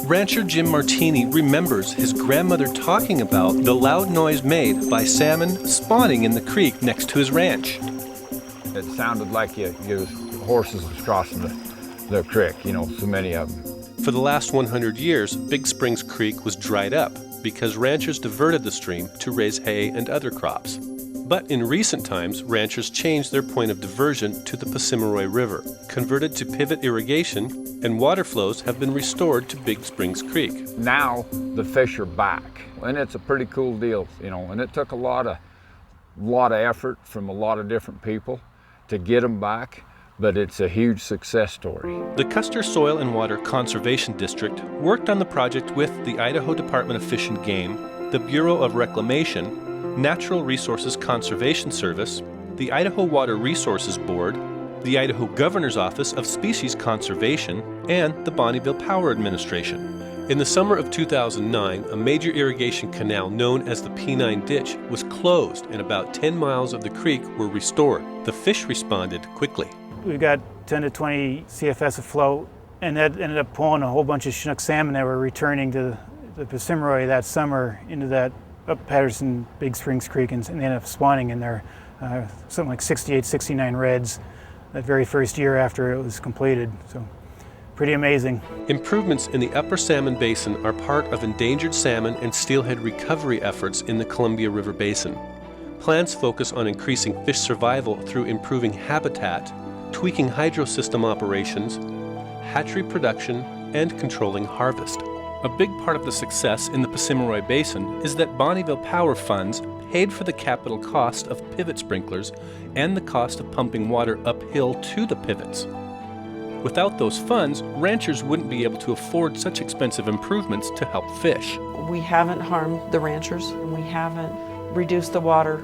Rancher Jim Martiny remembers his grandmother talking about the loud noise made by salmon spawning in the creek next to his ranch. It sounded like horses was crossing the creek, so many of them. For the last 100 years, Big Springs Creek was dried up because ranchers diverted the stream to raise hay and other crops. But in recent times, ranchers changed their point of diversion to the Pahsimeroi River, converted to pivot irrigation, and water flows have been restored to Big Springs Creek. Now the fish are back, and it's a pretty cool deal, and it took a lot of effort from a lot of different people to get them back, but it's a huge success story. The Custer Soil and Water Conservation District worked on the project with the Idaho Department of Fish and Game, the Bureau of Reclamation, Natural Resources Conservation Service, the Idaho Water Resources Board, the Idaho Governor's Office of Species Conservation, and the Bonneville Power Administration. In the summer of 2009, a major irrigation canal known as the P9 Ditch was closed and about 10 miles of the creek were restored. The fish responded quickly. We got 10 to 20 CFS afloat, and that ended up pulling a whole bunch of Chinook salmon that were returning to the Pahsimeroi that summer into that up Patterson, Big Springs Creek, and they ended up spawning in there, something like 68, 69 reds that very first year after it was completed. So pretty amazing. Improvements in the upper salmon basin are part of endangered salmon and steelhead recovery efforts in the Columbia River Basin. Plans focus on increasing fish survival through improving habitat, tweaking hydrosystem operations, hatchery production, and controlling harvest. A big part of the success in the Pahsimeroi Basin is that Bonneville Power funds paid for the capital cost of pivot sprinklers and the cost of pumping water uphill to the pivots. Without those funds, ranchers wouldn't be able to afford such expensive improvements to help fish. We haven't harmed the ranchers, and we haven't reduced the water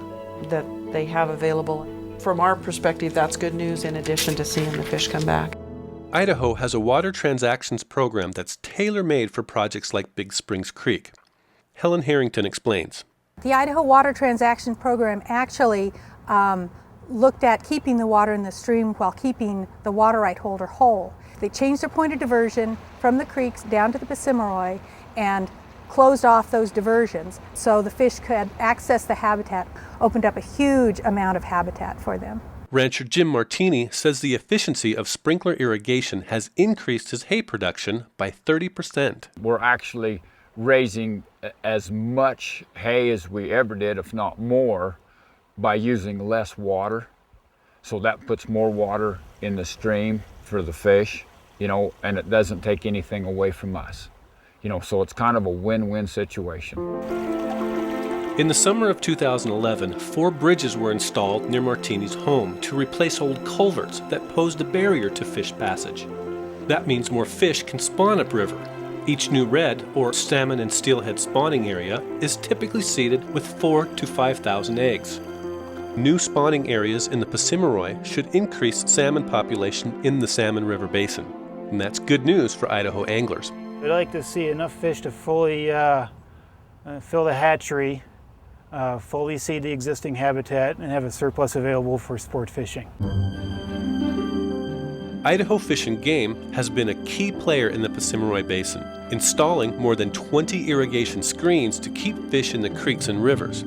that they have available. From our perspective, that's good news in addition to seeing the fish come back. Idaho has a water transactions program that's tailor-made for projects like Big Springs Creek. Helen Harrington explains. The Idaho Water Transaction Program actually looked at keeping the water in the stream while keeping the water right holder whole. They changed their point of diversion from the creeks down to the Pahsimeroi and closed off those diversions so the fish could access the habitat, opened up a huge amount of habitat for them. Rancher Jim Martiny says the efficiency of sprinkler irrigation has increased his hay production by 30%. We're actually raising as much hay as we ever did, if not more, by using less water. So that puts more water in the stream for the fish, and it doesn't take anything away from us. So it's kind of a win-win situation. In the summer of 2011, 4 bridges were installed near Martiny's home to replace old culverts that posed a barrier to fish passage. That means more fish can spawn upriver. Each new red, or salmon and steelhead spawning area, is typically seeded with 4,000 to 5,000 eggs. New spawning areas in the Pahsimeroi should increase salmon population in the Salmon River Basin. And that's good news for Idaho anglers. We'd like to see enough fish to fully fill the hatchery, fully seed the existing habitat, and have a surplus available for sport fishing. Idaho Fish and Game has been a key player in the Pahsimeroi Basin, installing more than 20 irrigation screens to keep fish in the creeks and rivers.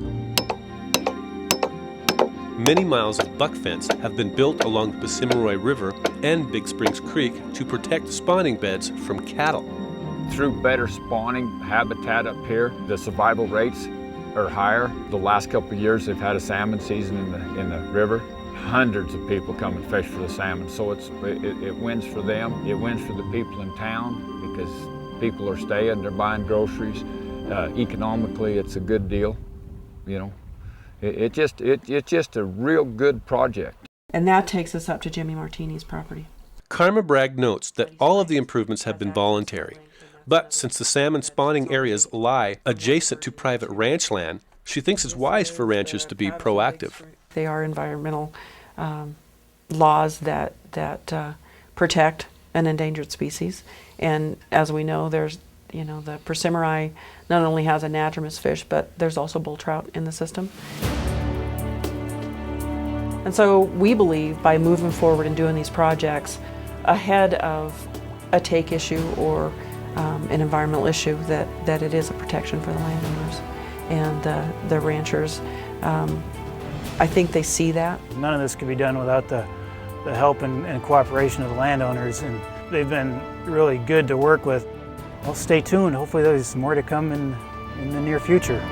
Many miles of buck fence have been built along the Pahsimeroi River and Big Springs Creek to protect spawning beds from cattle. Through better spawning habitat up here, the survival rates are higher. The last couple of years they've had a salmon season in the river. Hundreds of people come and fish for the salmon, so it wins for them. It wins for the people in town because people are staying, they're buying groceries. Economically, it's a good deal, It's just a real good project. And that takes us up to Jimmy Martiny's property. Karma Bragg notes that all of the improvements have been voluntary. But since the salmon spawning areas lie adjacent to private ranch land, she thinks it's wise for ranchers to be proactive. They are environmental laws that protect an endangered species. And as we know, there's, the Pahsimeroi not only has anadromous fish, but there's also bull trout in the system. And so we believe by moving forward and doing these projects ahead of a take issue or an environmental issue, that it is a protection for the landowners and the ranchers. I think they see that. None of this could be done without the help and cooperation of the landowners, and they've been really good to work with. Well, stay tuned. Hopefully there's more to come in the near future.